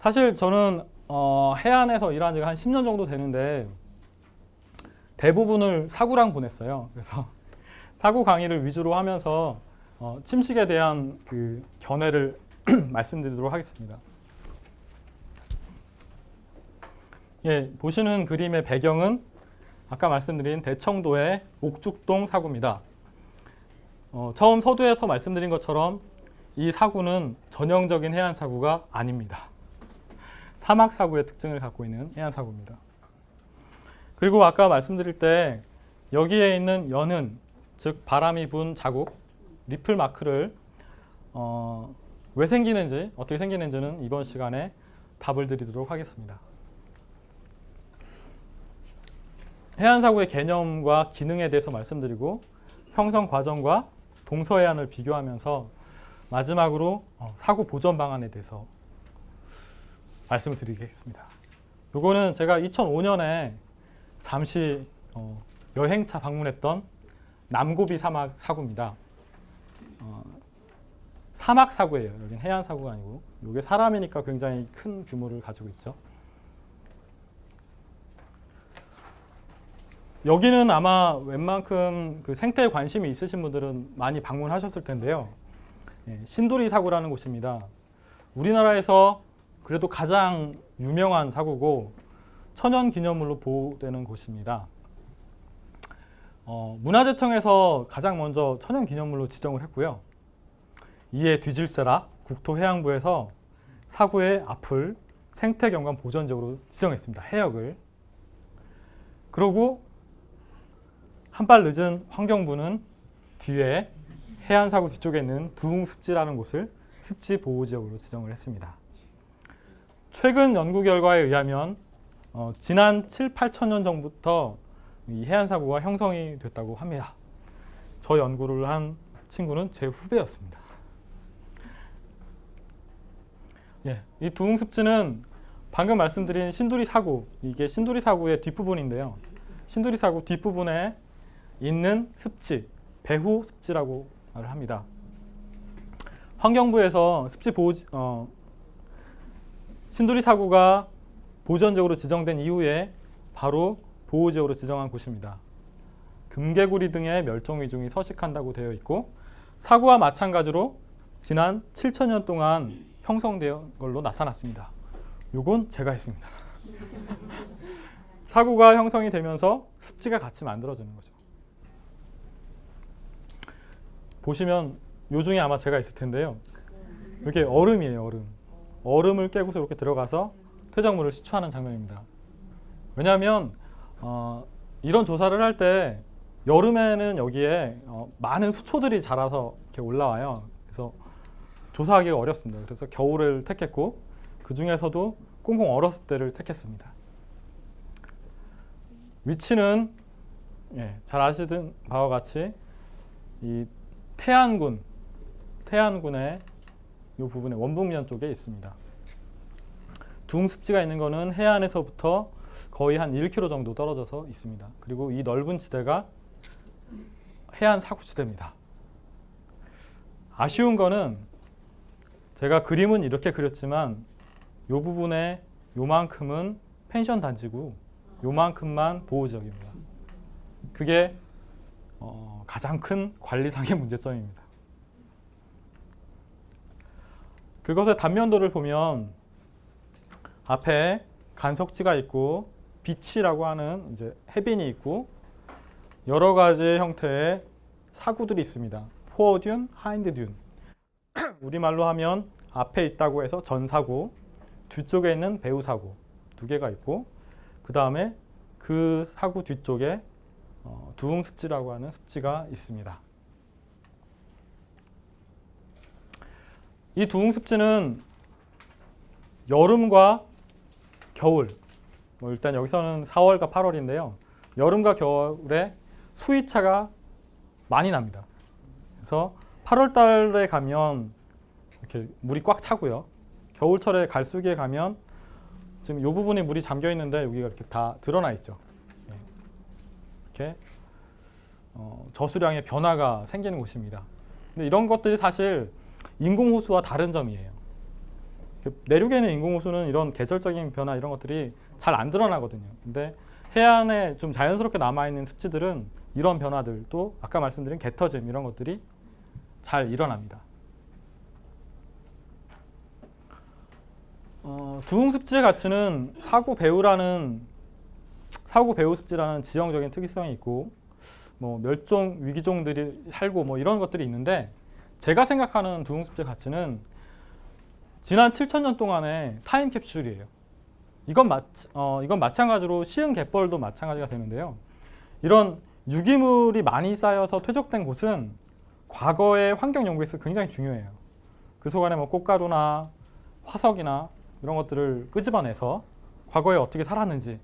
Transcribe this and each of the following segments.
사실 저는 해안에서 일한 지가 한 10년 정도 되는데 대부분을 사구랑 보냈어요. 그래서 사구 강의를 위주로 하면서 침식에 대한 그 견해를 말씀드리도록 하겠습니다. 예, 보시는 그림의 배경은 아까 말씀드린 대청도의 옥죽동 사구입니다. 처음 서두에서 말씀드린 것처럼 이 사구는 전형적인 해안 사구가 아닙니다. 사막 사구의 특징을 갖고 있는 해안 사구입니다. 그리고 아까 말씀드릴 때 여기에 있는 연은, 즉 바람이 분 자국, 리플 마크를 왜 생기는지, 어떻게 생기는지는 이번 시간에 답을 드리도록 하겠습니다. 해안 사구의 개념과 기능에 대해서 말씀드리고 형성 과정과 동서해안을 비교하면서 마지막으로 사구 보전 방안에 대해서 말씀을 드리겠습니다. 요거는 제가 2005년에 잠시 여행차 방문했던 남고비 사막 사구입니다. 사막 사구예요. 여긴 해안 사구가 아니고, 이게 사람이니까 굉장히 큰 규모를 가지고 있죠. 여기는 아마 웬만큼 그 생태에 관심이 있으신 분들은 많이 방문하셨을 텐데요. 신도리 사구라는 곳입니다. 우리나라에서 그래도 가장 유명한 사구고 천연기념물로 보호되는 곳입니다. 문화재청에서 가장 먼저 천연기념물로 지정을 했고요. 이에 뒤질세라 국토해양부에서 사구의 앞을 생태경관 보전지역으로 지정했습니다. 해역을. 그리고 한 발 늦은 환경부는 뒤에 해안사구 뒤쪽에 있는 두흥습지라는 곳을 습지보호지역으로 지정을 했습니다. 최근 연구 결과에 의하면 지난 7, 8천 년 전부터 이 해안사구가 형성이 됐다고 합니다. 저 연구를 한 친구는 제 후배였습니다. 예, 이 두흥습지는 방금 말씀드린 신두리 사구, 이게 신두리 사구의 뒷부분인데요. 신두리 사구 뒷부분에 있는 습지, 배후 습지라고 말을 합니다. 환경부에서 습지 보호, 신두리 사구가 보전지역으로 지정된 이후에 바로 보호지역으로 지정한 곳입니다. 금개구리 등의 멸종 위중이 서식한다고 되어 있고, 사구와 마찬가지로 지난 7,000년 동안 형성된 걸로 나타났습니다. 요건 제가 했습니다. 사구가 형성이 되면서 습지가 같이 만들어지는 거죠. 보시면 요 중에 아마 제가 있을 텐데요. 이게 얼음이에요, 얼음. 얼음을 깨고서 이렇게 들어가서 퇴적물을 시추하는 장면입니다. 왜냐하면 이런 조사를 할 때 여름에는 여기에 많은 수초들이 자라서 이렇게 올라와요. 그래서 조사하기가 어렵습니다. 그래서 겨울을 택했고, 그 중에서도 꽁꽁 얼었을 때를 택했습니다. 위치는 잘 아시는 바와 같이 이 태안군의 이 부분에 원북면 쪽에 있습니다. 두흥습지가 있는 것은 해안에서부터 거의 한 1km 정도 떨어져서 있습니다. 그리고 이 넓은 지대가 해안 사구지대입니다. 아쉬운 거는 제가 그림은 이렇게 그렸지만 이 부분에 요만큼은 펜션 단지고 요만큼만 보호지역입니다. 그게 가장 큰 관리상의 문제점입니다. 그것의 단면도를 보면 앞에 간석지가 있고 비치라고 하는 이제 해변이 있고 여러 가지 형태의 사구들이 있습니다. 포어듄, 하인드듄. 우리말로 하면 앞에 있다고 해서 전사구, 뒤쪽에 있는 배후사구 두 개가 있고, 그 다음에 그 사구 뒤쪽에 두흥습지라고 하는 습지가 있습니다. 이 두흥습지는 여름과 겨울, 일단 여기서는 4월과 8월인데요. 여름과 겨울에 수위차가 많이 납니다. 그래서 8월 달에 가면 이렇게 물이 꽉 차고요. 겨울철에 갈수기에 가면 지금 이 부분이 물이 잠겨 있는데 여기가 이렇게 다 드러나 있죠. 이렇게 저수량의 변화가 생기는 곳입니다. 근데 이런 것들이 사실 인공호수와 다른 점이에요. 내륙에 있는 인공호수는 이런 계절적인 변화 이런 것들이 잘 안 드러나거든요. 근데 해안에 좀 자연스럽게 남아있는 습지들은 이런 변화들도 아까 말씀드린 갯터짐 이런 것들이 잘 일어납니다. 두흥습지의 가치는 사구 배후 습지라는 지형적인 특이성이 있고 뭐 멸종 위기종들이 살고 뭐 이런 것들이 있는데 제가 생각하는 두흥습지의 가치는 지난 7,000년 동안의 타임캡슐이에요. 이건 마찬가지로 시흥 갯벌도 마찬가지가 되는데요. 이런 유기물이 많이 쌓여서 퇴적된 곳은 과거의 환경 연구에 있어서 굉장히 중요해요. 그 속안에 뭐 꽃가루나 화석이나 이런 것들을 끄집어내서 과거에 어떻게 살았는지,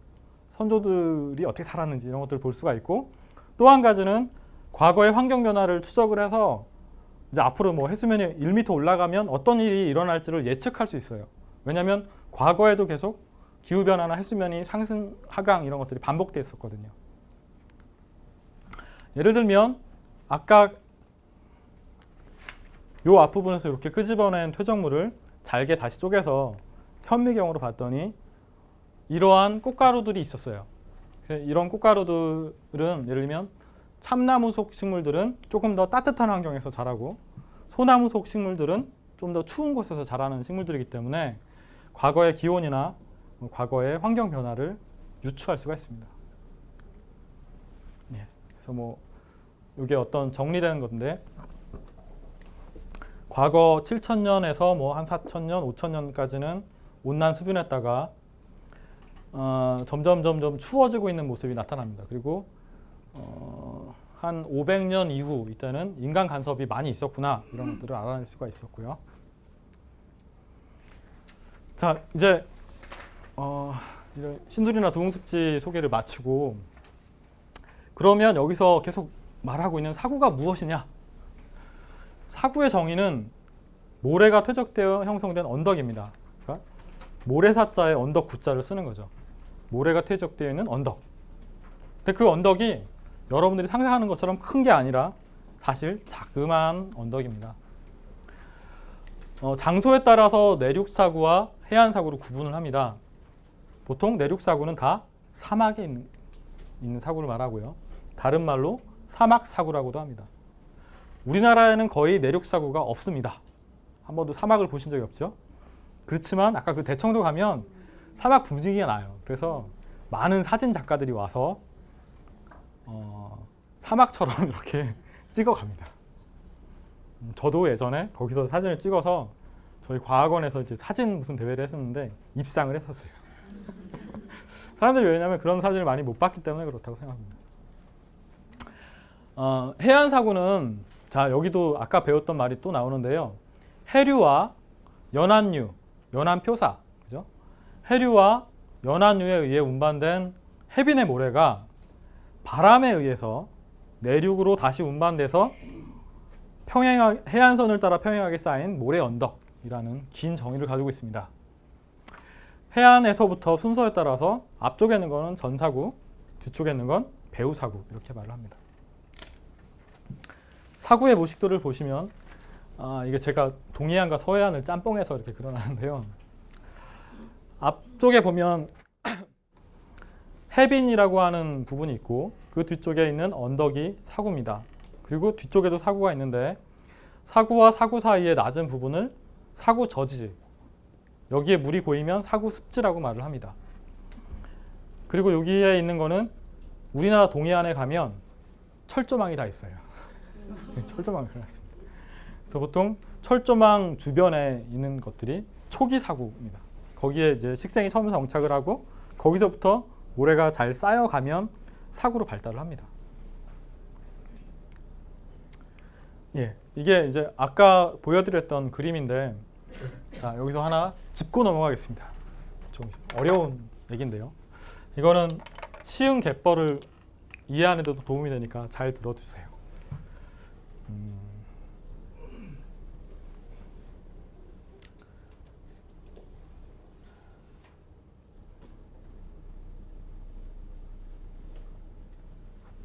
선조들이 어떻게 살았는지 이런 것들을 볼 수가 있고, 또 한 가지는 과거의 환경 변화를 추적을 해서 이제 앞으로 뭐 해수면이 1m 올라가면 어떤 일이 일어날지를 예측할 수 있어요. 왜냐하면 과거에도 계속 기후변화나 해수면이 상승, 하강 이런 것들이 반복돼 있었거든요. 예를 들면 아까 요 앞부분에서 이렇게 끄집어낸 퇴적물을 잘게 다시 쪼개서 현미경으로 봤더니 이러한 꽃가루들이 있었어요. 이런 꽃가루들은 예를 들면 참나무 속 식물들은 조금 더 따뜻한 환경에서 자라고 소나무 속 식물들은 좀 더 추운 곳에서 자라는 식물들이기 때문에 과거의 기온이나 과거의 환경 변화를 유추할 수가 있습니다. 예, 그래서 뭐 이게 어떤 정리되는 건데 과거 7,000년에서 뭐 한 4,000년, 5,000년까지는 온난 수변했다가 점점 추워지고 있는 모습이 나타납니다. 그리고 한 500년 이후 이때는 인간 간섭이 많이 있었구나 이런 것들을 알아낼 수가 있었고요. 자, 이제 신두리나 두흥습지 소개를 마치고 그러면 여기서 계속 말하고 있는 사구가 무엇이냐? 사구의 정의는 모래가 퇴적되어 형성된 언덕입니다. 그러니까 모래사자에 언덕 구자를 쓰는 거죠. 모래가 퇴적되어 있는 언덕. 근데 그 언덕이 여러분들이 상상하는 것처럼 큰 게 아니라 사실 자그마한 언덕입니다. 장소에 따라서 내륙사구와 해안사구로 구분을 합니다. 보통 내륙사구는 다 사막에 있는 사구를 말하고요. 다른 말로 사막사구라고도 합니다. 우리나라에는 거의 내륙사구가 없습니다. 한 번도 사막을 보신 적이 없죠. 그렇지만 아까 그 대청도 가면 사막 분위기가 나요. 그래서 많은 사진 작가들이 와서 사막처럼 이렇게 찍어갑니다. 저도 예전에 거기서 사진을 찍어서 저희 과학원에서 이제 사진 무슨 대회를 했었는데 입상을 했었어요. 사람들이 왜냐하면 그런 사진을 많이 못 봤기 때문에 그렇다고 생각합니다. 해안사구는 자 여기도 아까 배웠던 말이 또 나오는데요. 해류와 연안류, 연안표사, 그죠? 해류와 연안류에 의해 운반된 해빈의 모래가 바람에 의해서 내륙으로 다시 운반돼서 해안선을 따라 평행하게 쌓인 모래 언덕이라는 긴 정의를 가지고 있습니다. 해안에서부터 순서에 따라서 앞쪽에 있는 것은 전사구, 뒤쪽에 있는 건 배후사구 이렇게 말을 합니다. 사구의 모식도를 보시면 이게 제가 동해안과 서해안을 짬뽕해서 이렇게 그려놨는데요. 앞쪽에 보면 해빈이라고 하는 부분이 있고 그 뒤쪽에 있는 언덕이 사구입니다. 그리고 뒤쪽에도 사구가 있는데 사구와 사구 사이의 낮은 부분을 사구 저지, 여기에 물이 고이면 사구 습지라고 말을 합니다. 그리고 여기에 있는 거는 우리나라 동해안에 가면 철조망이 다 있어요. 철조망을 해놨습니다. 그래서 보통 철조망 주변에 있는 것들이 초기 사구입니다. 거기에 이제 식생이 처음 정착을 하고 거기서부터 모래가 잘 쌓여가면 사구로 발달을 합니다. 예, 이게 이제 아까 보여드렸던 그림인데, 자 여기서 하나 짚고 넘어가겠습니다. 좀 어려운 얘기인데요. 이거는 시흥 갯벌을 이해하는 데도 도움이 되니까 잘 들어주세요.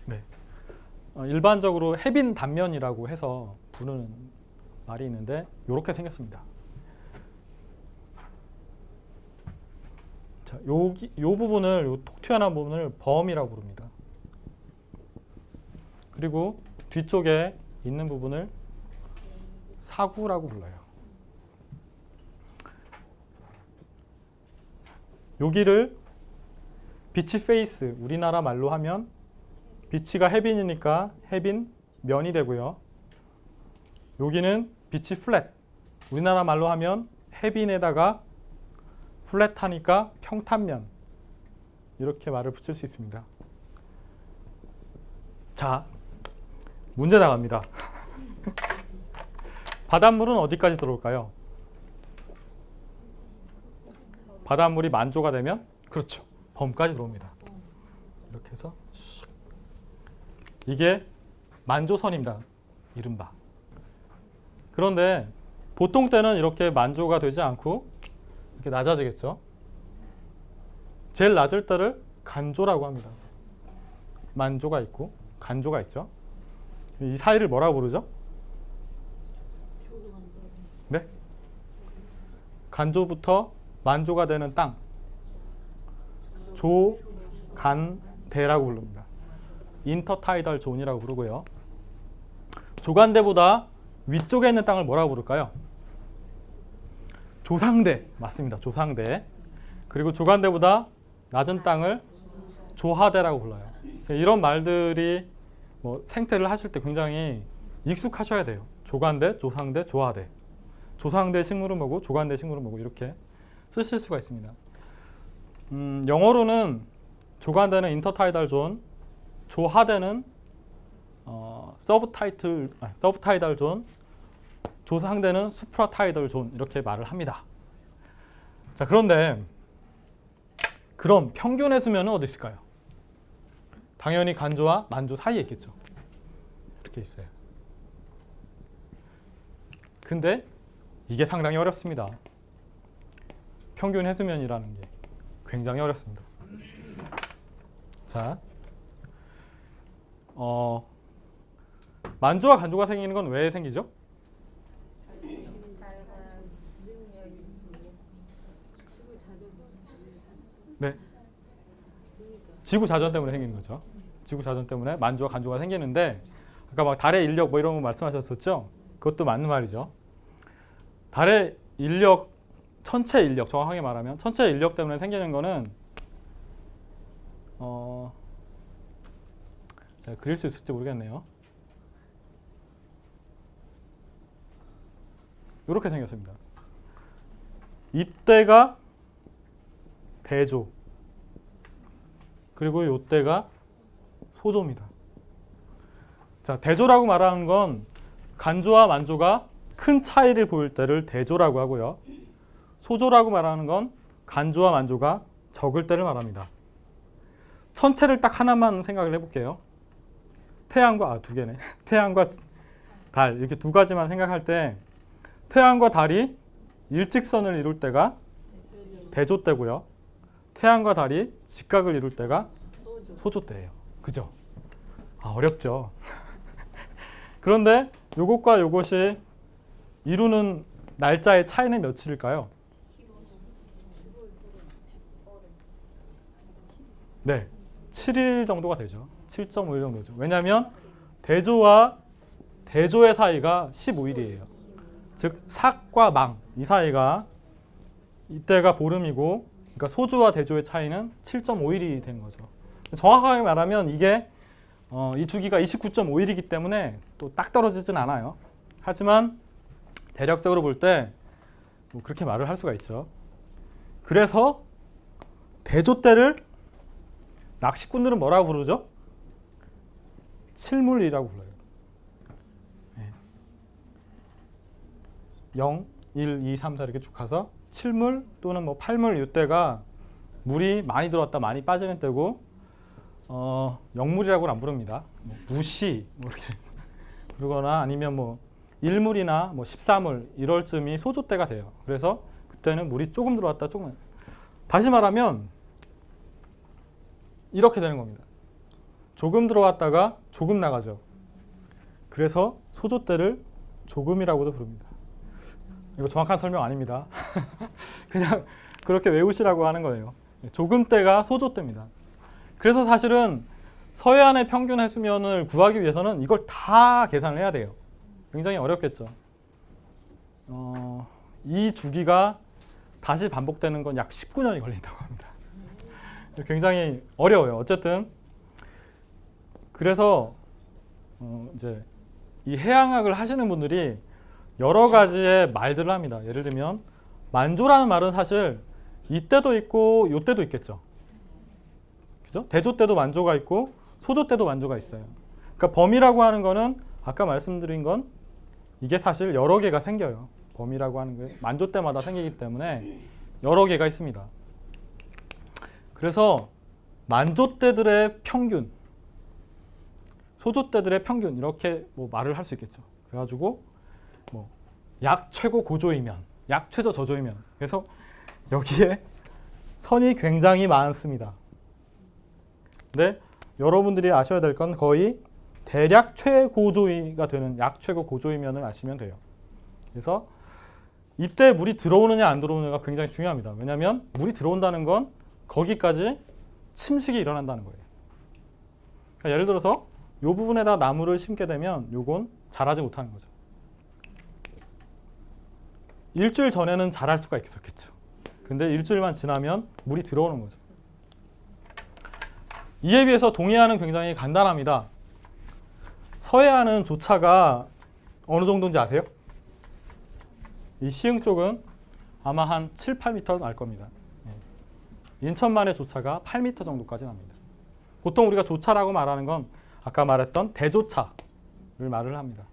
네. 일반적으로 해빈 단면이라고 해서 부르는 말이 있는데 이렇게 생겼습니다. 자, 요 부분을, 요 톡 튀어나온 부분을 범이라고 부릅니다. 그리고 뒤쪽에 있는 부분을 사구라고 불러요. 여기를 비치 페이스, 우리나라 말로 하면 비치가 해빈이니까 해빈 면이 되고요. 여기는 비치 플랫, 우리나라 말로 하면 해빈에다가 플랫하니까 평탄면, 이렇게 말을 붙일 수 있습니다. 자, 문제 나갑니다. 바닷물은 어디까지 들어올까요? 바닷물이 만조가 되면, 그렇죠, 범까지 들어옵니다. 이렇게 해서 이게 만조선입니다. 이른바. 그런데 보통 때는 이렇게 만조가 되지 않고 이렇게 낮아지겠죠. 제일 낮을 때를 간조라고 합니다. 만조가 있고 간조가 있죠. 이 사이를 뭐라고 부르죠? 네? 간조부터 만조가 되는 땅, 조간대라고 부릅니다. 인터타이달 존이라고 부르고요. 조간대보다 위쪽에 있는 땅을 뭐라고 부를까요? 조상대. 맞습니다. 조상대. 그리고 조간대보다 낮은 땅을 조하대라고 불러요. 이런 말들이 뭐 생태를 하실 때 굉장히 익숙하셔야 돼요. 조간대, 조상대, 조하대. 조상대 식물은 뭐고 조간대 식물은 뭐고 이렇게 쓰실 수가 있습니다. 영어로는 조간대는 인터타이달 존, 조하대는 서브타이달 존, 조상대는 수프라타이달 존, 이렇게 말을 합니다. 자, 그런데 그럼 평균 해수면은 어디 있을까요? 당연히 간조와 만조 사이에 있겠죠. 이렇게 있어요. 근데 이게 상당히 어렵습니다. 평균 해수면이라는 게 굉장히 어렵습니다. 자, 만조와 간조가 생기는 건 왜 생기죠? 네, 지구 자전 때문에 생기는 거죠. 지구 자전 때문에 만조와 간조가 생기는데, 아까 막 달의 인력 뭐 이런 거 말씀하셨었죠? 그것도 맞는 말이죠. 달의 인력, 천체 인력, 정확하게 말하면 천체 인력 때문에 생기는 거는 제가 그릴 수 있을지 모르겠네요. 이렇게 생겼습니다. 이때가 대조, 그리고 이때가 소조입니다. 자, 대조라고 말하는 건 간조와 만조가 큰 차이를 보일 때를 대조라고 하고요. 소조라고 말하는 건 간조와 만조가 적을 때를 말합니다. 천체를 딱 하나만 생각을 해볼게요. 태양과, 두 개네. 태양과 달, 이렇게 두 가지만 생각할 때 태양과 달이 일직선을 이룰 때가 대조 때고요. 태양과 달이 직각을 이룰 때가 소조 때예요. 그죠? 어렵죠. 그런데 요것과 요것이 이루는 날짜의 차이는 며칠일까요? 네, 7일 정도가 되죠. 7.5일 정도죠. 왜냐하면 대조와 대조의 사이가 15일이에요. 즉 삭과 망, 이 사이가 이때가 보름이고, 그러니까 소조와 대조의 차이는 7.5일이 되는 거죠. 정확하게 말하면 이게 이 주기가 29.5일이기 때문에 또 딱 떨어지진 않아요. 하지만 대략적으로 볼 때 뭐 그렇게 말을 할 수가 있죠. 그래서 대조 때를 낚시꾼들은 뭐라고 부르죠? 칠물이라고 불러요. 0, 1, 2, 3, 4 이렇게 쭉 가서 칠물 또는 뭐 팔물, 이때가 물이 많이 들어왔다 많이 빠지는 때고, 영물이라고는 안 부릅니다. 뭐 무시 뭐 이렇게 부르거나 아니면 뭐 1물이나 뭐 14물 이럴 쯤이 소조 때가 돼요. 그래서 그때는 물이 조금 들어왔다 조금, 다시 말하면 이렇게 되는 겁니다. 조금 들어왔다가 조금 나가죠. 그래서 소조 때를 조금이라고도 부릅니다. 이거 정확한 설명 아닙니다. 그냥 그렇게 외우시라고 하는 거예요. 조금대가 소조대입니다. 그래서 사실은 서해안의 평균 해수면을 구하기 위해서는 이걸 다 계산을 해야 돼요. 굉장히 어렵겠죠. 이 주기가 다시 반복되는 건 약 19년이 걸린다고 합니다. 굉장히 어려워요. 어쨌든 그래서 이제 이 해양학을 하시는 분들이 여러 가지의 말들을 합니다. 예를 들면 만조라는 말은 사실 이때도 있고 요때도 있겠죠. 그죠? 대조 때도 만조가 있고 소조 때도 만조가 있어요. 그러니까 범위라고 하는 거는 아까 말씀드린 건 이게 사실 여러 개가 생겨요. 범위라고 하는 게 만조 때마다 생기기 때문에 여러 개가 있습니다. 그래서 만조 때들의 평균, 소조 때들의 평균 이렇게 뭐 말을 할 수 있겠죠. 그래가지고 뭐 약 최고 고조이면, 약 최저 저조이면. 그래서 여기에 선이 굉장히 많습니다. 근데 여러분들이 아셔야 될 건 거의 대략 최고조위가 되는 약 최고 고조이면을 아시면 돼요. 그래서 이때 물이 들어오느냐 안 들어오느냐가 굉장히 중요합니다. 왜냐하면 물이 들어온다는 건 거기까지 침식이 일어난다는 거예요. 그러니까 예를 들어서 이 부분에다 나무를 심게 되면 요건 자라지 못하는 거죠. 일주일 전에는 자랄 수가 있었겠죠. 근데 일주일만 지나면 물이 들어오는 거죠. 이에 비해서 동해안은 굉장히 간단합니다. 서해안은 조차가 어느 정도인지 아세요? 이 시흥 쪽은 아마 한 7, 8m 날 겁니다. 인천만의 조차가 8m 정도까지 납니다. 보통 우리가 조차라고 말하는 건 아까 말했던 대조차를 말을 합니다.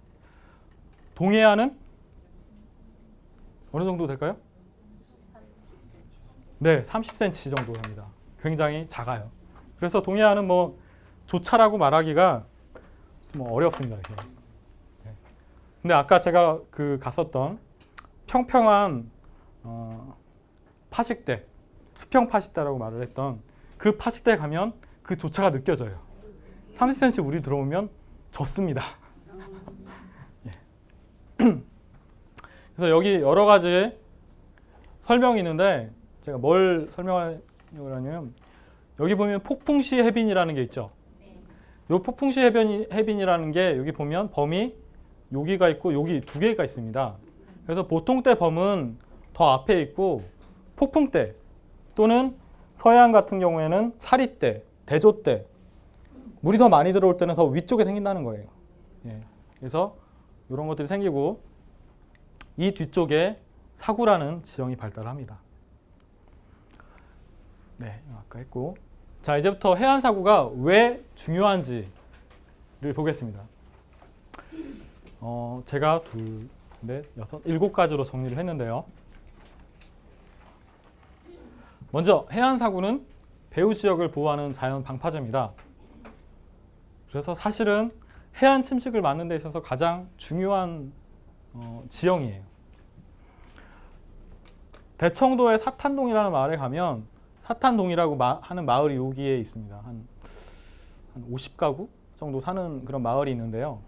동해안은 어느 정도 될까요? 네, 30cm 정도 됩니다. 굉장히 작아요. 그래서 동해안은 뭐 조차라고 말하기가 좀 어렵습니다. 이렇게. 근데 아까 제가 갔었던 평평한 파식대, 수평 파식대라고 말을 했던 그 파식대에 가면 그 조차가 느껴져요. 30cm 물이 들어오면 젖습니다. 그래서 여기 여러 가지 설명이 있는데 제가 뭘 설명하려고 하냐면 여기 보면 폭풍시 해빈이라는 게 있죠. 이 폭풍시 해빈이라는 게 여기 보면 범이 여기가 있고 여기 두 개가 있습니다. 그래서 보통 때 범은 더 앞에 있고 폭풍 때 또는 서해안 같은 경우에는 사리 때, 대조 때 물이 더 많이 들어올 때는 더 위쪽에 생긴다는 거예요. 그래서 이런 것들이 생기고 이 뒤쪽에 사구라는 지형이 발달을 합니다. 네, 아까 했고 자 이제부터 해안 사구가 왜 중요한지를 보겠습니다. 제가 둘, 넷, 여섯, 7가지로 정리를 했는데요. 먼저 해안 사구는 배후 지역을 보호하는 자연 방파제입니다. 그래서 사실은 해안 침식을 막는 데 있어서 가장 중요한 지형이에요. 대청도의 사탄동이라는 마을에 가면 사탄동이라고 하는 마을이 여기에 있습니다. 한 50가구 정도 사는 그런 마을이 있는데요.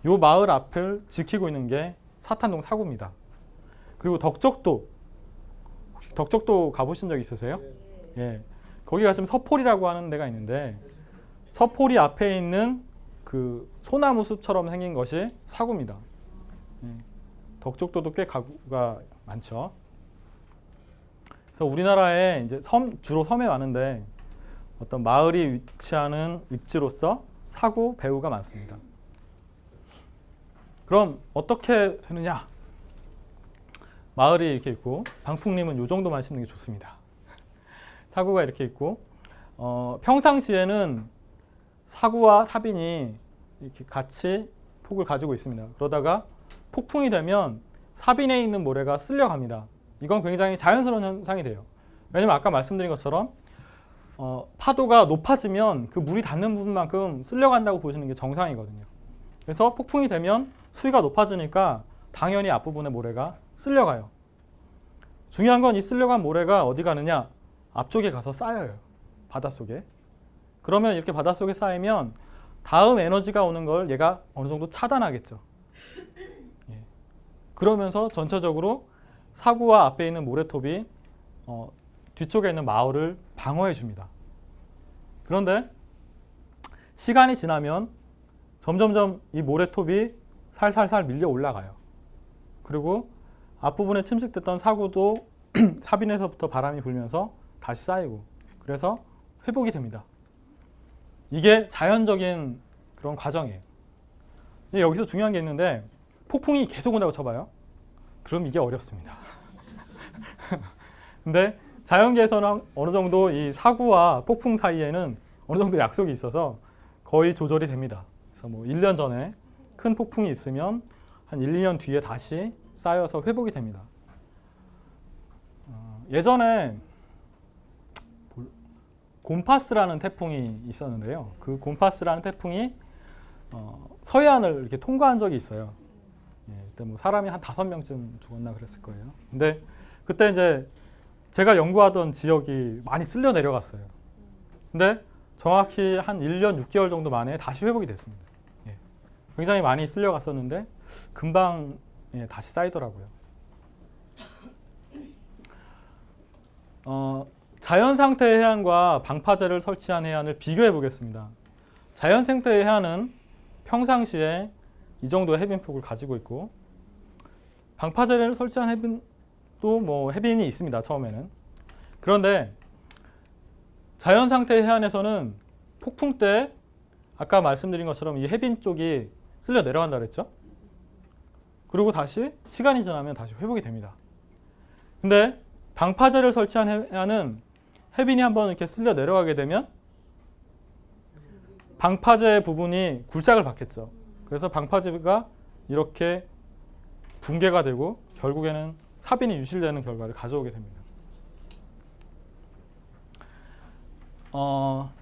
이 마을 앞을 지키고 있는 게 사탄동 사구입니다. 그리고 덕적도, 혹시 덕적도 가보신 적 있으세요? 예. 거기 가시면 서폴이라고 하는 데가 있는데 서폴이 앞에 있는 그 소나무 숲처럼 생긴 것이 사구입니다. 예. 덕적도도 꽤 가구가 많죠. 그래서 우리나라에 이제 주로 섬에 많은데 어떤 마을이 위치하는 위치로서 사구, 배후가 많습니다. 그럼 어떻게 되느냐? 마을이 이렇게 있고 방풍림은 이 정도만 심는 게 좋습니다. 사구가 이렇게 있고 평상시에는 사구와 사빈이 이렇게 같이 폭을 가지고 있습니다. 그러다가 폭풍이 되면 사빈에 있는 모래가 쓸려갑니다. 이건 굉장히 자연스러운 현상이 돼요. 왜냐면 아까 말씀드린 것처럼 파도가 높아지면 그 물이 닿는 부분만큼 쓸려간다고 보시는 게 정상이거든요. 그래서 폭풍이 되면 수위가 높아지니까 당연히 앞부분의 모래가 쓸려가요. 중요한 건 이 쓸려간 모래가 어디 가느냐? 앞쪽에 가서 쌓여요. 바닷속에. 그러면 이렇게 바닷속에 쌓이면 다음 에너지가 오는 걸 얘가 어느 정도 차단하겠죠. 그러면서 전체적으로 사구와 앞에 있는 모래톱이 뒤쪽에 있는 마을을 방어해 줍니다. 그런데 시간이 지나면 점점점 이 모래톱이 살살살 밀려 올라가요. 그리고 앞부분에 침식됐던 사구도 사빈에서부터 바람이 불면서 다시 쌓이고, 그래서 회복이 됩니다. 이게 자연적인 그런 과정이에요. 여기서 중요한 게 있는데, 폭풍이 계속 온다고 쳐봐요. 그럼 이게 어렵습니다. 근데 자연계에서는 어느 정도 이 사구와 폭풍 사이에는 어느 정도 약속이 있어서 거의 조절이 됩니다. 그래서 뭐 1년 전에 큰 폭풍이 있으면 한 1, 2년 뒤에 다시 쌓여서 회복이 됩니다. 예전에 곰파스라는 태풍이 있었는데요. 그 곰파스라는 태풍이 서해안을 이렇게 통과한 적이 있어요. 그때 뭐 사람이 한 5명쯤 죽었나 그랬을 거예요. 근데 그때 이제 제가 연구하던 지역이 많이 쓸려 내려갔어요. 근데 정확히 한 1년 6개월 정도 만에 다시 회복이 됐습니다. 굉장히 많이 쓸려 갔었는데 금방 다시 쌓이더라고요. 자연 상태의 해안과 방파제를 설치한 해안을 비교해 보겠습니다. 자연 상태의 해안은 평상시에 이 정도의 해변폭을 가지고 있고, 방파제를 설치한 해변도 뭐 해변이 있습니다, 처음에는. 그런데 자연 상태의 해안에서는 폭풍 때 아까 말씀드린 것처럼 이 해변 쪽이 쓸려 내려간다 그랬죠? 그리고 다시 시간이 지나면 다시 회복이 됩니다. 근데 방파제를 설치한 해안은 해변이 한번 이렇게 쓸려 내려가게 되면 방파제 부분이 굴삭을 받겠죠. 그래서 방파제가 이렇게 붕괴가 되고 결국에는 사빈이 유실되는 결과를 가져오게 됩니다.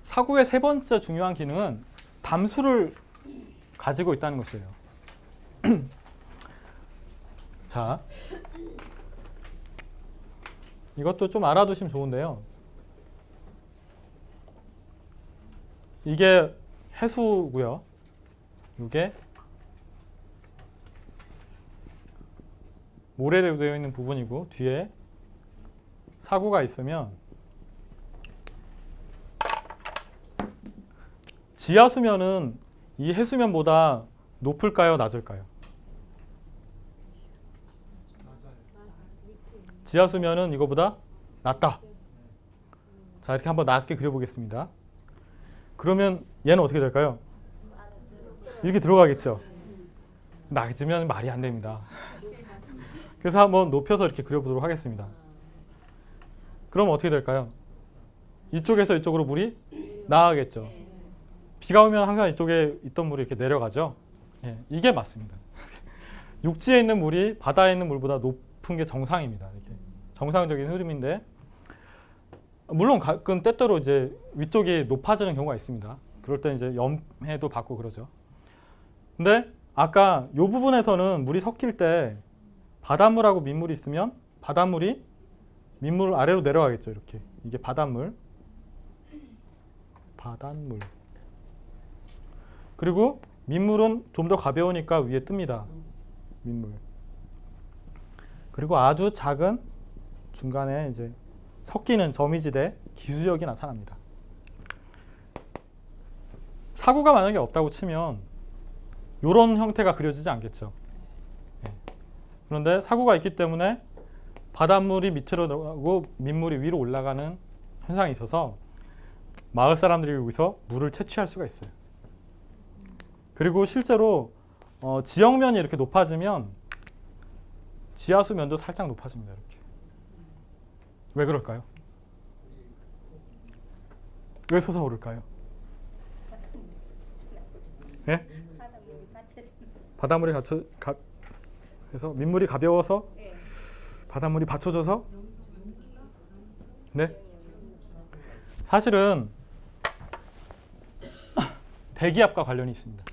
사구의 세 번째 중요한 기능은 담수를 가지고 있다는 것이에요. 자, 이것도 좀 알아두시면 좋은데요. 이게 해수고요. 이게 모래로 되어 있는 부분이고, 뒤에 사구가 있으면 지하 수면은 이 해수면보다 높을까요, 낮을까요? 지하 수면은 이거보다 낮다. 자, 이렇게 한번 낮게 그려보겠습니다. 그러면 얘는 어떻게 될까요? 이렇게 들어가겠죠. 낮으면 말이 안 됩니다. 그래서 한번 높여서 이렇게 그려보도록 하겠습니다. 그럼 어떻게 될까요? 이쪽에서 이쪽으로 물이 나가겠죠. 비가 오면 항상 이쪽에 있던 물이 이렇게 내려가죠. 이게 맞습니다. 육지에 있는 물이 바다에 있는 물보다 높은 게 정상입니다. 이렇게 정상적인 흐름인데, 물론 가끔 때때로 이제 위쪽이 높아지는 경우가 있습니다. 그럴 때 이제 염해도 받고 그러죠. 근데 아까 이 부분에서는 물이 섞일 때 바닷물하고 민물이 있으면 바닷물이 민물 아래로 내려가겠죠. 이렇게 이게 바닷물. 그리고 민물은 좀 더 가벼우니까 위에 뜹니다. 민물. 그리고 아주 작은 중간에 이제 섞이는 점이지대 기수역이 나타납니다. 사구가 만약에 없다고 치면 이런 형태가 그려지지 않겠죠. 그런데 사구가 있기 때문에 바닷물이 밑으로 들어가고 민물이 위로 올라가는 현상이 있어서 마을 사람들이 여기서 물을 채취할 수가 있어요. 그리고 실제로 지형면이 이렇게 높아지면 지하수면도 살짝 높아집니다. 이렇게. 왜 그럴까요? 왜 솟아오를까요? 예? 바닷물이 그래서 민물이 가벼워서 바닷물이 받쳐줘서, 네, 사실은 대기압과 관련이 있습니다.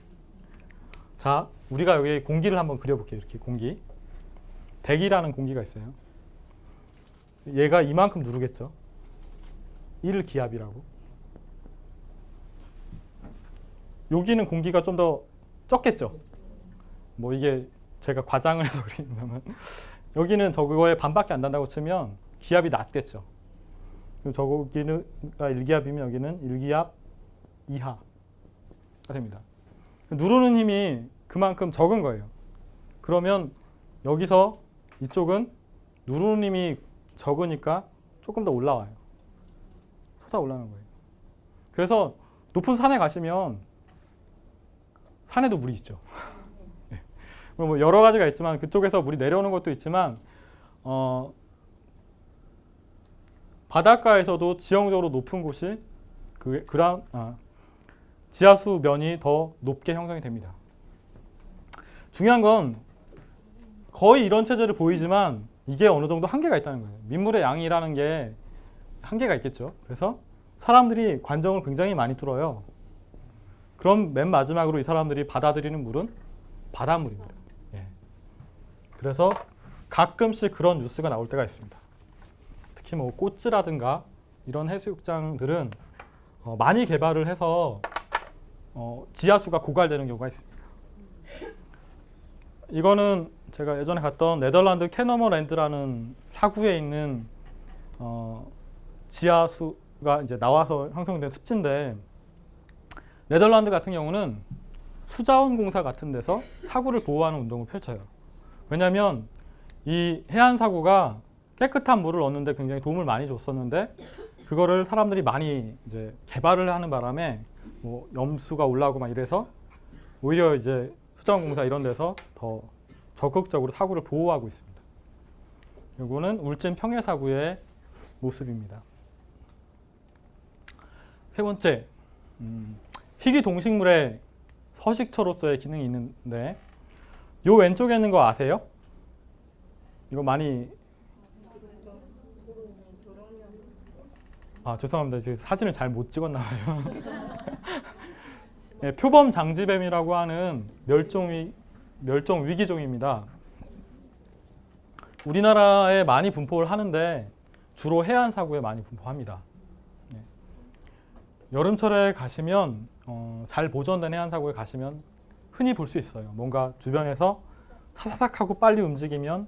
자, 우리가 여기 공기를 한번 그려볼게요. 이렇게 공기, 대기라는 공기가 있어요. 얘가 이만큼 누르겠죠. 1 기압이라고. 여기는 공기가 좀 더 적겠죠. 뭐 이게 제가 과장을 해서 그린다면 여기는 저거의 반밖에 안 난다고 치면 기압이 낮겠죠. 저기는 일기압이면 여기는 일기압 이하가 됩니다. 누르는 힘이 그만큼 적은 거예요. 그러면 여기서 이쪽은 누르는 힘이 적으니까 조금 더 올라와요. 솟아 올라가는 거예요. 그래서 높은 산에 가시면 산에도 물이 있죠. 뭐 여러 가지가 있지만 그쪽에서 물이 내려오는 것도 있지만 바닷가에서도 지형적으로 높은 곳이 지하수 면이 더 높게 형성이 됩니다. 중요한 건 거의 이런 체제를 보이지만 이게 어느 정도 한계가 있다는 거예요. 민물의 양이라는 게 한계가 있겠죠. 그래서 사람들이 관정을 굉장히 많이 뚫어요. 그럼 맨 마지막으로 이 사람들이 받아들이는 물은 바닷물입니다. 예. 그래서 가끔씩 그런 뉴스가 나올 때가 있습니다. 특히 뭐 꼬찌라든가 이런 해수욕장들은 많이 개발을 해서 지하수가 고갈되는 경우가 있습니다. 이거는 제가 예전에 갔던 네덜란드 캐너머랜드라는 사구에 있는 지하수가 이제 나와서 형성된 습지인데, 네덜란드 같은 경우는 수자원공사 같은 데서 사구를 보호하는 운동을 펼쳐요. 왜냐하면 이 해안 사구가 깨끗한 물을 얻는데 굉장히 도움을 많이 줬었는데, 그거를 사람들이 많이 이제 개발을 하는 바람에 뭐 염수가 올라오고 막 이래서 오히려 이제 수자원공사 이런 데서 더 적극적으로 사구를 보호하고 있습니다. 이거는 울진 평해사구의 모습입니다. 세 번째, 희귀 동식물의 서식처로서의 기능이 있는데, 요 왼쪽에 있는 거 아세요? 이거 많이 죄송합니다. 지금 사진을 잘 못 찍었나 봐요. 네, 표범 장지뱀이라고 하는 멸종 위기종입니다. 우리나라에 많이 분포를 하는데 주로 해안 사구에 많이 분포합니다. 네. 여름철에 가시면 잘 보존된 해안 사구에 가시면 흔히 볼 수 있어요. 뭔가 주변에서 사사삭 하고 빨리 움직이면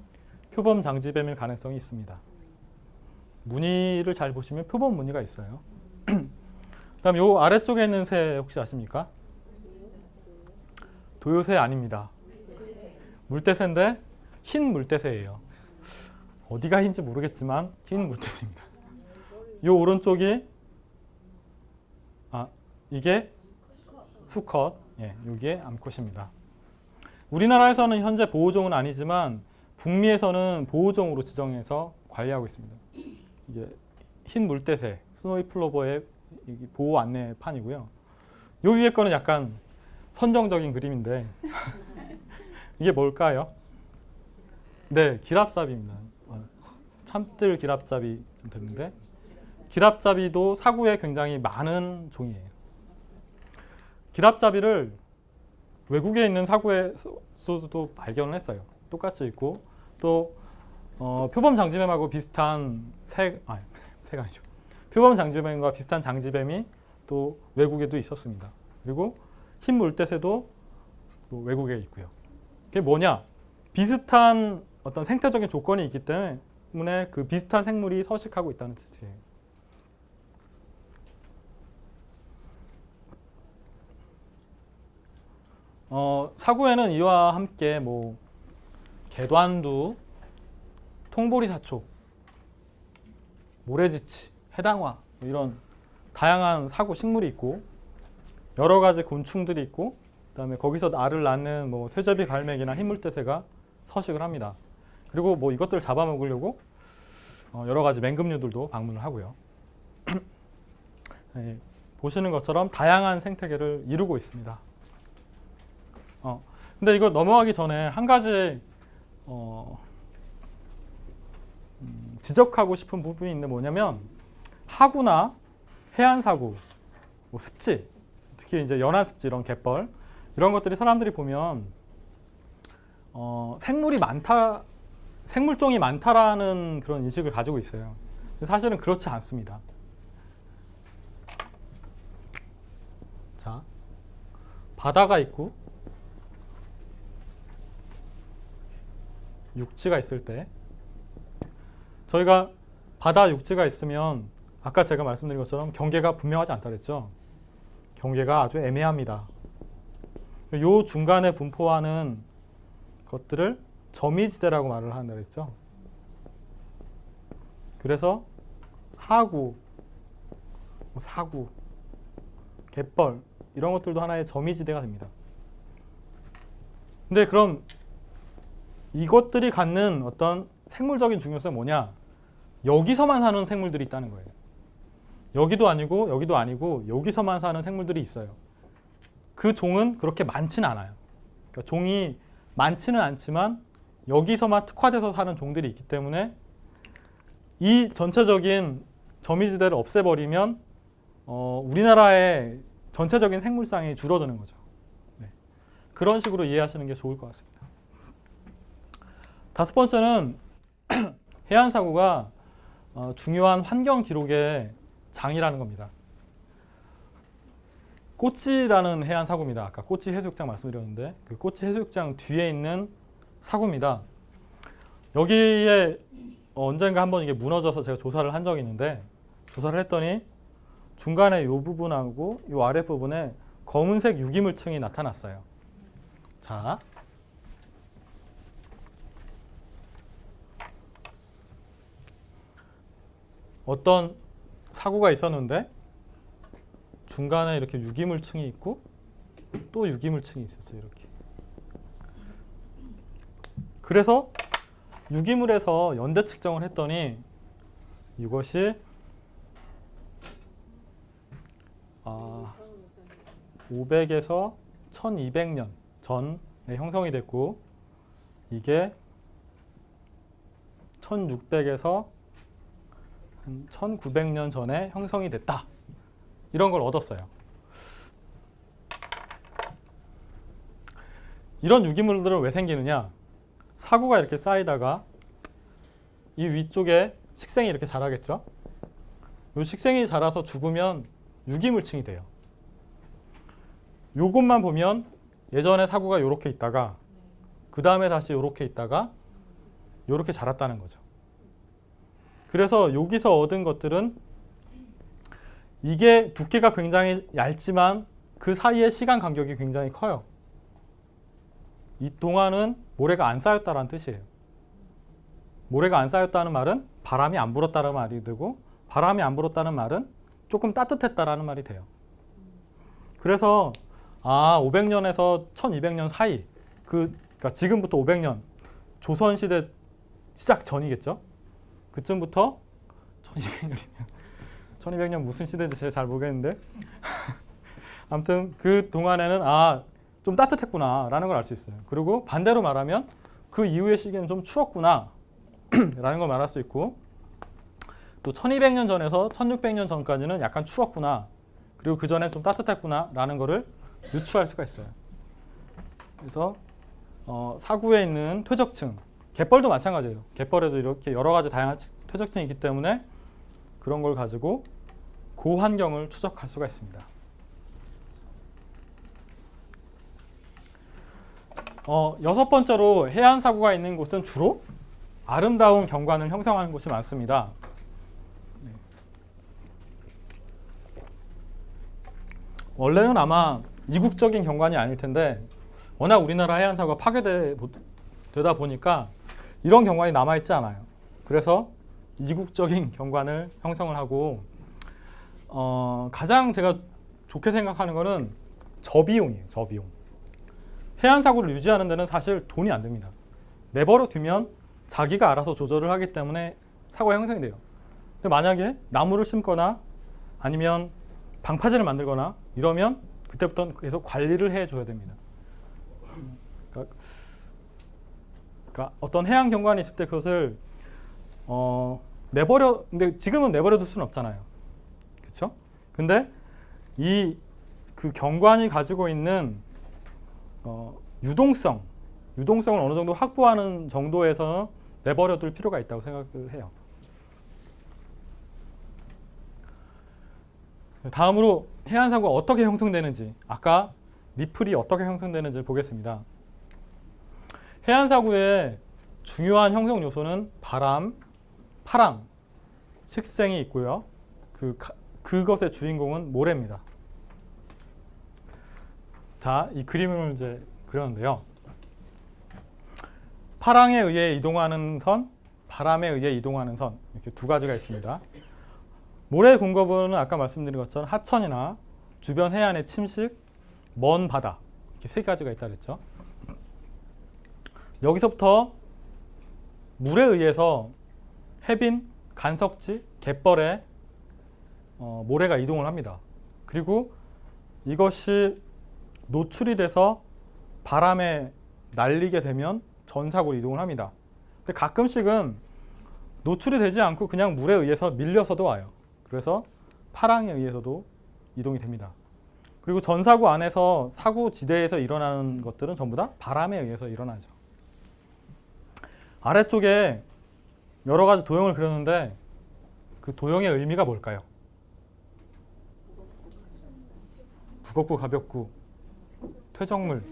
표범 장지뱀일 가능성이 있습니다. 무늬를 잘 보시면 표범 무늬가 있어요. 그다음 요 아래쪽에 있는 새 혹시 아십니까? 도요새 아닙니다. 물대새인데 흰 물대새예요. 어디가 흰지 모르겠지만 흰 물대새입니다. 요 오른쪽이 이게 수컷, 여기에 암컷입니다. 우리나라에서는 현재 보호종은 아니지만 북미에서는 보호종으로 지정해서 관리하고 있습니다. 이게 흰 물대새, 스노이 플로버의 보호 안내판이고요. 요 위에 거는 약간 선정적인 그림인데 이게 뭘까요? 네, 기랍잡이입니다. 참뜰 기랍잡이 좀 됐는데, 기랍잡이도 사구에 굉장히 많은 종이에요. 기랍잡이를 외국에 있는 사구에서도 발견을 했어요. 똑같이 있고, 또 표범 장지뱀하고 비슷한 새가 아니죠. 표범 장지뱀과 비슷한 장지뱀이 또 외국에도 있었습니다. 그리고 흰 물대새도 또 외국에 있고요. 그게 뭐냐? 비슷한 어떤 생태적인 조건이 있기 때문에 그 비슷한 생물이 서식하고 있다는 뜻이에요. 사구에는 이와 함께 뭐 개단두, 통보리사초, 모래지치, 해당화 이런 다양한 사구 식물이 있고, 여러 가지 곤충들이 있고, 그다음에 거기서 알을 낳는 뭐 쇠제비 갈매기나 흰물대새가 서식을 합니다. 그리고 뭐 이것들을 잡아먹으려고 여러 가지 맹금류들도 방문을 하고요. 네, 보시는 것처럼 다양한 생태계를 이루고 있습니다. 근데 이거 넘어가기 전에 한 가지 지적하고 싶은 부분이 있는데 뭐냐면, 하구나 해안사구, 뭐 습지, 특히 이제 연안습지 이런 갯벌 이런 것들이 사람들이 보면 생물종이 많다라는 그런 인식을 가지고 있어요. 사실은 그렇지 않습니다. 자, 바다가 있고 육지가 있을 때, 저희가 바다 육지가 있으면 아까 제가 말씀드린 것처럼 경계가 분명하지 않다 그랬죠. 경계가 아주 애매합니다. 요 중간에 분포하는 것들을 점이지대라고 말을 한다 그랬죠. 그래서 하구, 사구, 갯벌 이런 것들도 하나의 점이지대가 됩니다. 근데 그럼 이것들이 갖는 어떤 생물적인 중요성이 뭐냐? 여기서만 사는 생물들이 있다는 거예요. 여기도 아니고 여기도 아니고 여기서만 사는 생물들이 있어요. 그 종은 그렇게 많지는 않아요. 그러니까 종이 많지는 않지만 여기서만 특화돼서 사는 종들이 있기 때문에 이 전체적인 점이지대를 없애버리면 우리나라의 전체적인 생물상이 줄어드는 거죠. 네. 그런 식으로 이해하시는 게 좋을 것 같습니다. 다섯 번째는 해안사고가 중요한 환경 기록의 장이라는 겁니다. 꼬치라는 해안사고입니다. 아까 꼬치 해수욕장 말씀드렸는데 그 꼬치 해수욕장 뒤에 있는 사고입니다. 여기에 언젠가 한번 이게 무너져서 제가 조사를 한 적이 있는데 조사를 했더니 중간에 이 부분하고 이 아랫부분에 검은색 유기물층이 나타났어요. 자, 어떤 사고가 있었는데 중간에 이렇게 유기물층이 있고 또 유기물층이 있었어요. 이렇게. 그래서 유기물에서 연대 측정을 했더니 이것이 500에서 1200년 전에 형성이 됐고 이게 1600에서 한 1900년 전에 형성이 됐다. 이런 걸 얻었어요. 이런 유기물들은 왜 생기느냐? 사고가 이렇게 쌓이다가 이 위쪽에 식생이 이렇게 자라겠죠? 이 식생이 자라서 죽으면 유기물층이 돼요. 요것만 보면 예전에 사고가 이렇게 있다가 그 다음에 다시 이렇게 있다가 이렇게 자랐다는 거죠. 그래서 여기서 얻은 것들은 이게 두께가 굉장히 얇지만 그 사이의 시간 간격이 굉장히 커요. 이 동안은 모래가 안 쌓였다는 뜻이에요. 모래가 안 쌓였다는 말은 바람이 안 불었다는 말이 되고 바람이 안 불었다는 말은 조금 따뜻했다라는 말이 돼요. 그래서 500년에서 1200년 사이 그러니까 지금부터 500년 조선시대 시작 전이겠죠. 그쯤부터 1200년 무슨 시대인지 제가 잘 모르겠는데 아무튼 그 동안에는 좀 따뜻했구나 라는 걸 알 수 있어요. 그리고 반대로 말하면 그 이후의 시기는 좀 추웠구나 라는 걸 말할 수 있고 또 1200년 전에서 1600년 전까지는 약간 추웠구나 그리고 그 전에 좀 따뜻했구나 라는 거를 유추할 수가 있어요. 그래서 사구에 있는 퇴적층 갯벌도 마찬가지예요. 갯벌에도 이렇게 여러 가지 다양한 퇴적층이 있기 때문에 그런 걸 가지고 그 환경을 추적할 수가 있습니다. 여섯 번째로 해안 사고가 있는 곳은 주로 아름다운 경관을 형성하는 곳이 많습니다. 원래는 아마 이국적인 경관이 아닐 텐데 워낙 우리나라 해안 사고가 파괴되다 보니까 이런 경관이 남아있지 않아요. 그래서 이국적인 경관을 형성을 하고 가장 제가 좋게 생각하는 거는 저비용이에요. 저비용. 해안 사고를 유지하는 데는 사실 돈이 안 듭니다. 내버려 두면 자기가 알아서 조절을 하기 때문에 사고가 형성이 돼요. 근데 만약에 나무를 심거나 아니면 방파제를 만들거나 이러면 그때부터는 계속 관리를 해줘야 됩니다. 그러니까 어떤 해안 경관이 있을 때 그것을 근데 지금은 내버려 둘 수는 없잖아요. 그렇죠? 근데 그 경관이 가지고 있는 유동성을 어느 정도 확보하는 정도에서 내버려 둘 필요가 있다고 생각을 해요. 다음으로 해안 사고가 어떻게 형성되는지, 아까 리플이 어떻게 형성되는지를 보겠습니다. 해안 사고의 중요한 형성 요소는 바람, 파랑, 식생이 있고요. 그것의 주인공은 모래입니다. 자, 이 그림을 이제 그렸는데요. 파랑에 의해 이동하는 선, 바람에 의해 이동하는 선, 이렇게 두 가지가 있습니다. 모래 공급은 아까 말씀드린 것처럼 하천이나 주변 해안의 침식, 먼 바다, 이렇게 세 가지가 있다 그랬죠. 여기서부터 물에 의해서 해빈, 간석지, 갯벌에 모래가 이동을 합니다. 그리고 이것이 노출이 돼서 바람에 날리게 되면 전사고로 이동을 합니다. 근데 가끔씩은 노출이 되지 않고 그냥 물에 의해서 밀려서도 와요. 그래서 파랑에 의해서도 이동이 됩니다. 그리고 전사고 안에서 사고 지대에서 일어나는 것들은 전부 다 바람에 의해서 일어나죠. 아래쪽에 여러 가지 도형을 그렸는데 그 도형의 의미가 뭘까요? 무겁고 가볍고 퇴적물.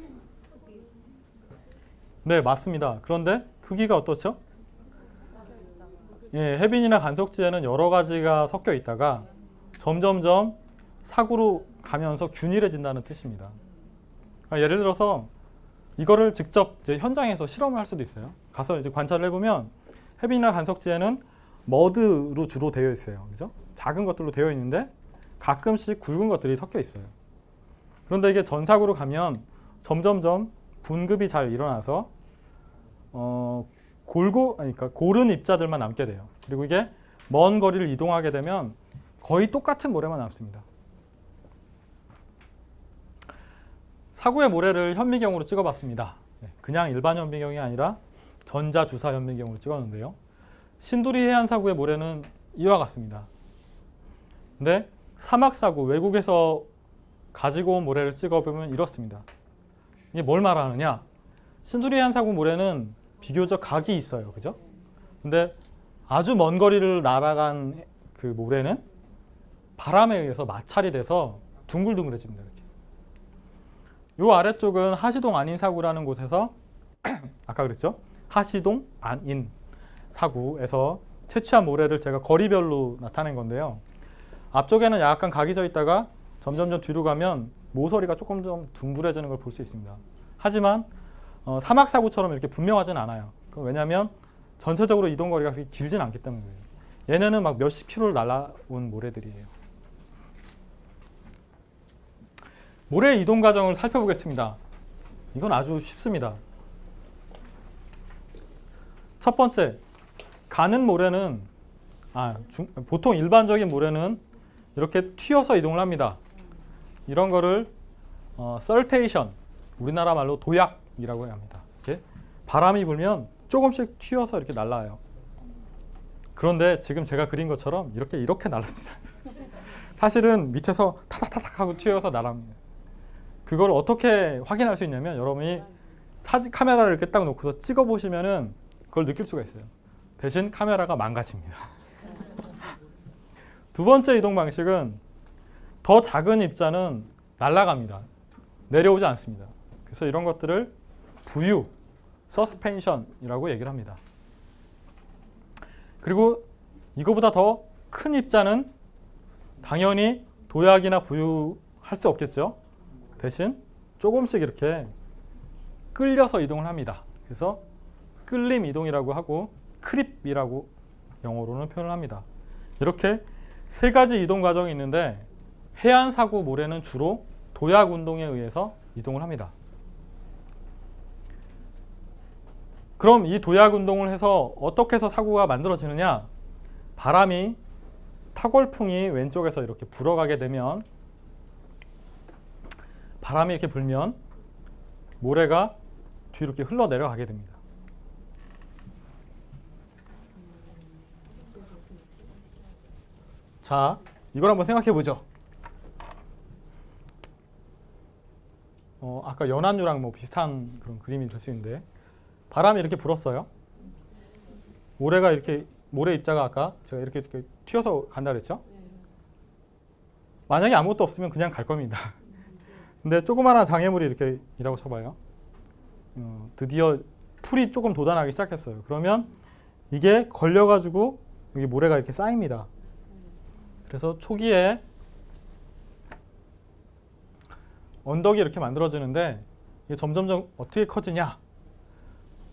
네, 맞습니다. 그런데 크기가 어떻죠? 예, 해빈이나 간석지에는 여러 가지가 섞여 있다가 점점점 사구로 가면서 균일해진다는 뜻입니다. 그러니까 예를 들어서 이거를 직접 이제 현장에서 실험을 할 수도 있어요. 가서 이제 관찰을 해보면 해빈이나 간석지에는 머드로 주로 되어 있어요. 그죠? 작은 것들로 되어 있는데 가끔씩 굵은 것들이 섞여 있어요. 그런데 이게 전사구로 가면 점점점 분급이 잘 일어나서 그러니까 고른 입자들만 남게 돼요. 그리고 이게 먼 거리를 이동하게 되면 거의 똑같은 모래만 남습니다. 사구의 모래를 현미경으로 찍어봤습니다. 그냥 일반 현미경이 아니라 전자주사 현미경으로 찍었는데요. 신두리 해안 사구의 모래는 이와 같습니다. 근데 사막 사구, 외국에서 가지고 온 모래를 찍어보면 이렇습니다. 이게 뭘 말하느냐? 신두리 해안 사구 모래는 비교적 각이 있어요. 그죠? 근데 아주 먼 거리를 날아간 그 모래는 바람에 의해서 마찰이 돼서 둥글둥글해집니다. 이렇게. 요 아래쪽은 하시동 안인 사구라는 곳에서 아까 그랬죠? 하시동 안인 사구에서 채취한 모래를 제가 거리별로 나타낸 건데요. 앞쪽에는 약간 각이 져 있다가 점점점 뒤로 가면 모서리가 조금 좀 둥그레지는 걸 볼 수 있습니다. 하지만 사막 사구처럼 이렇게 분명하진 않아요. 왜냐하면 전체적으로 이동 거리가 그렇게 길진 않기 때문이에요. 얘네는 막 몇십 킬로를 날아온 모래들이에요. 모래 이동 과정을 살펴보겠습니다. 이건 아주 쉽습니다. 첫 번째, 가는 모래는 보통 일반적인 모래는 이렇게 튀어서 이동을 합니다. 이런 거를 썰테이션, 우리나라 말로 도약이라고 합니다. 이렇게 바람이 불면 조금씩 튀어서 이렇게 날아요. 그런데 지금 제가 그린 것처럼 이렇게 날아지지 않습니다. 사실은 밑에서 타닥타닥 하고 튀어서 날아옵니다. 그걸 어떻게 확인할 수 있냐면 여러분이 카메라를 이렇게 딱 놓고서 찍어 보시면은 그걸 느낄 수가 있어요. 대신 카메라가 망가집니다. 두 번째 이동 방식은 더 작은 입자는 날아갑니다. 내려오지 않습니다. 그래서 이런 것들을 부유, 서스펜션이라고 얘기를 합니다. 그리고 이거보다 더 큰 입자는 당연히 도약이나 부유할 수 없겠죠. 대신 조금씩 이렇게 끌려서 이동을 합니다. 그래서 끌림 이동이라고 하고 크립이라고 영어로는 표현을 합니다. 이렇게 세 가지 이동 과정이 있는데 해안 사구 모래는 주로 도약 운동에 의해서 이동을 합니다. 그럼 이 도약 운동을 해서 어떻게 해서 사구가 만들어지느냐? 바람이 타골풍이 왼쪽에서 이렇게 불어가게 되면 바람이 이렇게 불면 모래가 뒤로 이렇게 흘러내려가게 됩니다. 자, 이걸 한번 생각해 보죠. 아까 연안유랑 뭐 비슷한 그런 그림이 될 수 있는데 바람이 이렇게 불었어요. 모래 입자가 아까 제가 이렇게 튀어서 간다 그랬죠? 만약에 아무것도 없으면 그냥 갈 겁니다. 근데 조그마한 장애물이 이렇게 있다고 쳐봐요. 드디어 풀이 조금 돋아나기 시작했어요. 그러면 이게 걸려가지고 여기 모래가 이렇게 쌓입니다. 그래서 초기에 언덕이 이렇게 만들어지는데 이게 점점점 어떻게 커지냐?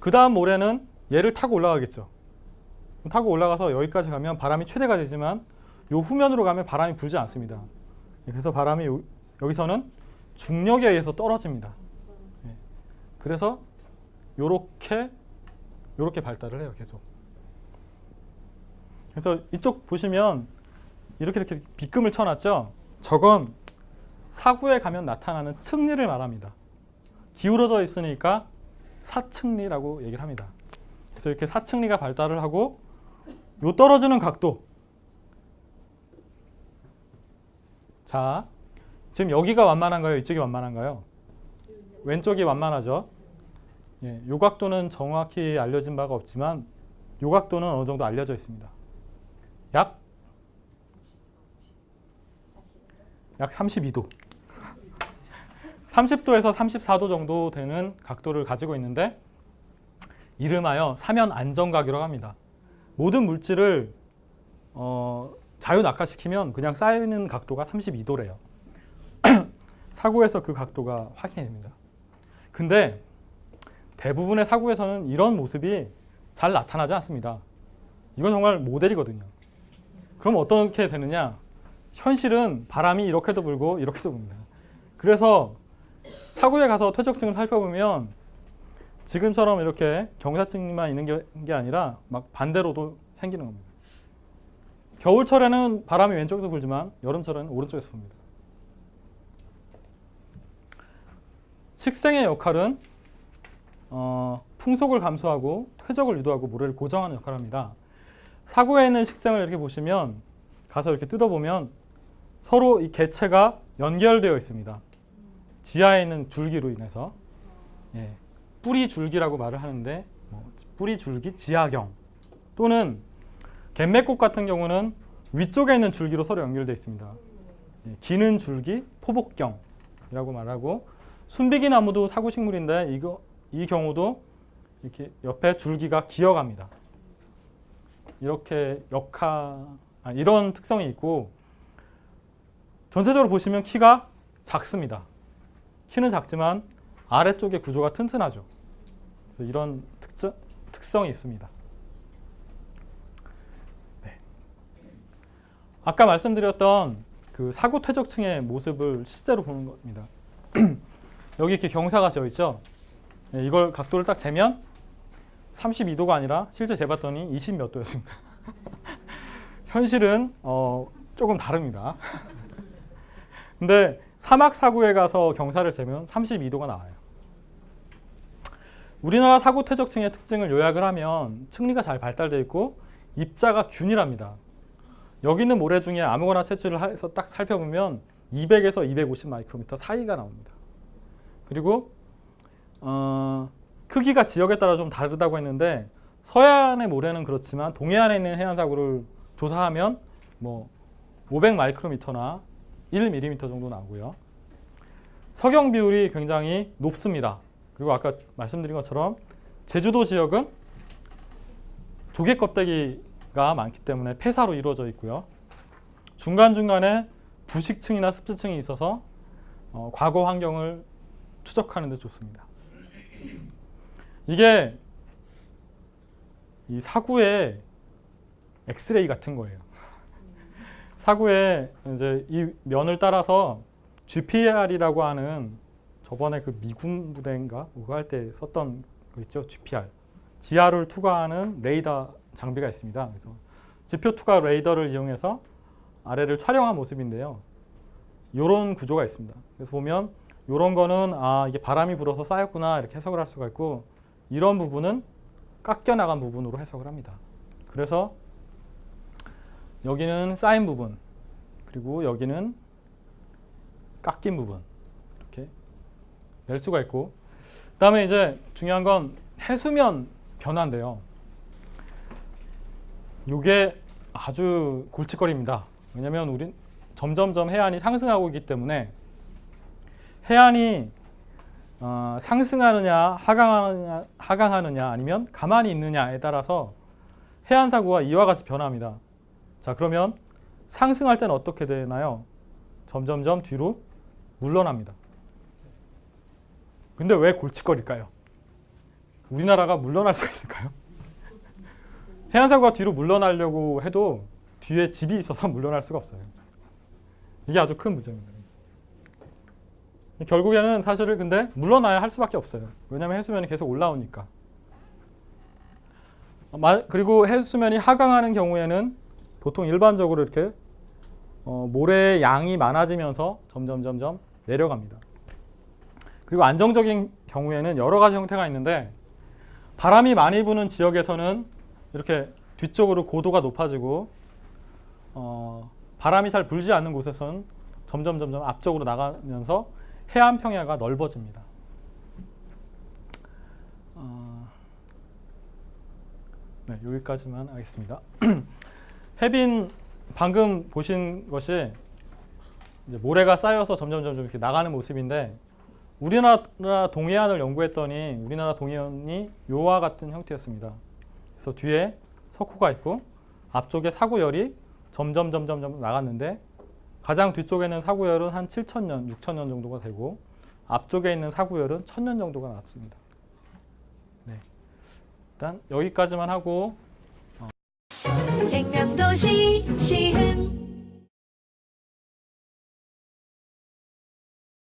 그 다음 모래는 얘를 타고 올라가겠죠. 타고 올라가서 여기까지 가면 바람이 최대가 되지만 요 후면으로 가면 바람이 불지 않습니다. 그래서 바람이 여기서는 중력에 의해서 떨어집니다. 그래서 요렇게 발달을 해요. 계속. 그래서 이쪽 보시면 이렇게 빗금을 쳐놨죠. 저건 사구에 가면 나타나는 층리를 말합니다. 기울어져 있으니까 사층리라고 얘기를 합니다. 그래서 이렇게 사층리가 발달을 하고 요 떨어지는 각도. 자, 지금 여기가 완만한가요? 이쪽이 완만한가요? 왼쪽이 완만하죠. 예, 요 각도는 정확히 알려진 바가 없지만 요 각도는 어느 정도 알려져 있습니다. 약 32도. 30도에서 34도 정도 되는 각도를 가지고 있는데 이름하여 사면 안정각이라고 합니다. 모든 물질을 자유낙하시키면 그냥 쌓이는 각도가 32도래요. 사구에서 그 각도가 확인이 됩니다. 근데 대부분의 사구에서는 이런 모습이 잘 나타나지 않습니다. 이건 정말 모델이거든요. 그럼 어떻게 되느냐? 현실은 바람이 이렇게도 불고 이렇게도 붑니다. 그래서 사구에 가서 퇴적층을 살펴보면 지금처럼 이렇게 경사층만 있는 게 아니라 막 반대로도 생기는 겁니다. 겨울철에는 바람이 왼쪽에서 불지만 여름철에는 오른쪽에서 붑니다. 식생의 역할은 풍속을 감소하고 퇴적을 유도하고 모래를 고정하는 역할을 합니다. 사구에 있는 식생을 이렇게 보시면 가서 이렇게 뜯어보면 서로 이 개체가 연결되어 있습니다. 지하에 있는 줄기로 인해서. 예, 뿌리 줄기라고 말을 하는데 뿌리 줄기, 지하경 또는 갯맥꽃 같은 경우는 위쪽에 있는 줄기로 서로 연결되어 있습니다. 예, 기는 줄기, 포복경이라고 말하고 순비기 나무도 사구식물인데 이 경우도 이렇게 옆에 줄기가 기어갑니다. 이렇게 이런 특성이 있고 전체적으로 보시면 키가 작습니다. 키는 작지만 아래쪽의 구조가 튼튼하죠. 그래서 이런 특성이 있습니다. 네. 아까 말씀드렸던 그 사구 퇴적층의 모습을 실제로 보는 겁니다. 여기 이렇게 경사가 지어 있죠. 네, 이걸 각도를 딱 재면 32도가 아니라 실제 재봤더니 20 몇 도였습니다. 현실은 조금 다릅니다. 근데 사막 사구에 가서 경사를 재면 32도가 나와요. 우리나라 사구 퇴적층의 특징을 요약을 하면 층리가 잘 발달되어 있고 입자가 균일합니다. 여기 있는 모래 중에 아무거나 채취를 해서 딱 살펴보면 200에서 250 마이크로미터 사이가 나옵니다. 그리고 크기가 지역에 따라 좀 다르다고 했는데 서해안의 모래는 그렇지만 동해안에 있는 해안사구를 조사하면 500 마이크로미터나 1mm 정도 나오고요. 석영 비율이 굉장히 높습니다. 그리고 아까 말씀드린 것처럼 제주도 지역은 조개 껍데기가 많기 때문에 폐사로 이루어져 있고요. 중간중간에 부식층이나 습지층이 있어서 과거 환경을 추적하는 데 좋습니다. 이게 이 사구의 엑스레이 같은 거예요. 사구에 이제 이 면을 따라서 GPR이라고 하는 저번에 그 미군 부대인가 그거 할 때 썼던 거 있죠. GPR. 지하를 투과하는 레이더 장비가 있습니다. 그래서 지표 투과 레이더를 이용해서 아래를 촬영한 모습인데요. 이런 구조가 있습니다. 그래서 보면 이런 거는 이게 바람이 불어서 쌓였구나 이렇게 해석을 할 수가 있고 이런 부분은 깎여 나간 부분으로 해석을 합니다. 그래서 여기는 쌓인 부분 그리고 여기는 깎인 부분 이렇게 낼 수가 있고 그다음에 이제 중요한 건 해수면 변화인데요. 이게 아주 골칫거리입니다. 왜냐하면 우린 점점점 해안이 상승하고 있기 때문에 해안이 상승하느냐 하강하느냐 아니면 가만히 있느냐에 따라서 해안사구가 이와 같이 변합니다. 자, 그러면 상승할 때는 어떻게 되나요? 점점점 뒤로 물러납니다. 근데 왜 골칫거릴까요? 우리나라가 물러날 수가 있을까요? 해안사고가 뒤로 물러나려고 해도 뒤에 집이 있어서 물러날 수가 없어요. 이게 아주 큰 문제입니다. 결국에는 사실은 근데 물러나야 할 수밖에 없어요. 왜냐하면 해수면이 계속 올라오니까. 그리고 해수면이 하강하는 경우에는 보통 일반적으로 이렇게 모래의 양이 많아지면서 점점 내려갑니다. 그리고 안정적인 경우에는 여러 가지 형태가 있는데 바람이 많이 부는 지역에서는 이렇게 뒤쪽으로 고도가 높아지고 바람이 잘 불지 않는 곳에서는 점점 앞쪽으로 나가면서 해안 평야가 넓어집니다. 네, 여기까지만 하겠습니다. 해빈 방금 보신 것이 이제 모래가 쌓여서 점점 이렇게 나가는 모습인데 우리나라 동해안을 연구했더니 우리나라 동해안이 요와 같은 형태였습니다. 그래서 뒤에 석호가 있고 앞쪽에 사구열이 점점 나갔는데 가장 뒤쪽에는 사구열은 한 7,000년, 6,000년 정도가 되고 앞쪽에 있는 사구열은 1,000년 정도가 나왔습니다. 네. 일단 여기까지만 하고 생명도시 시흥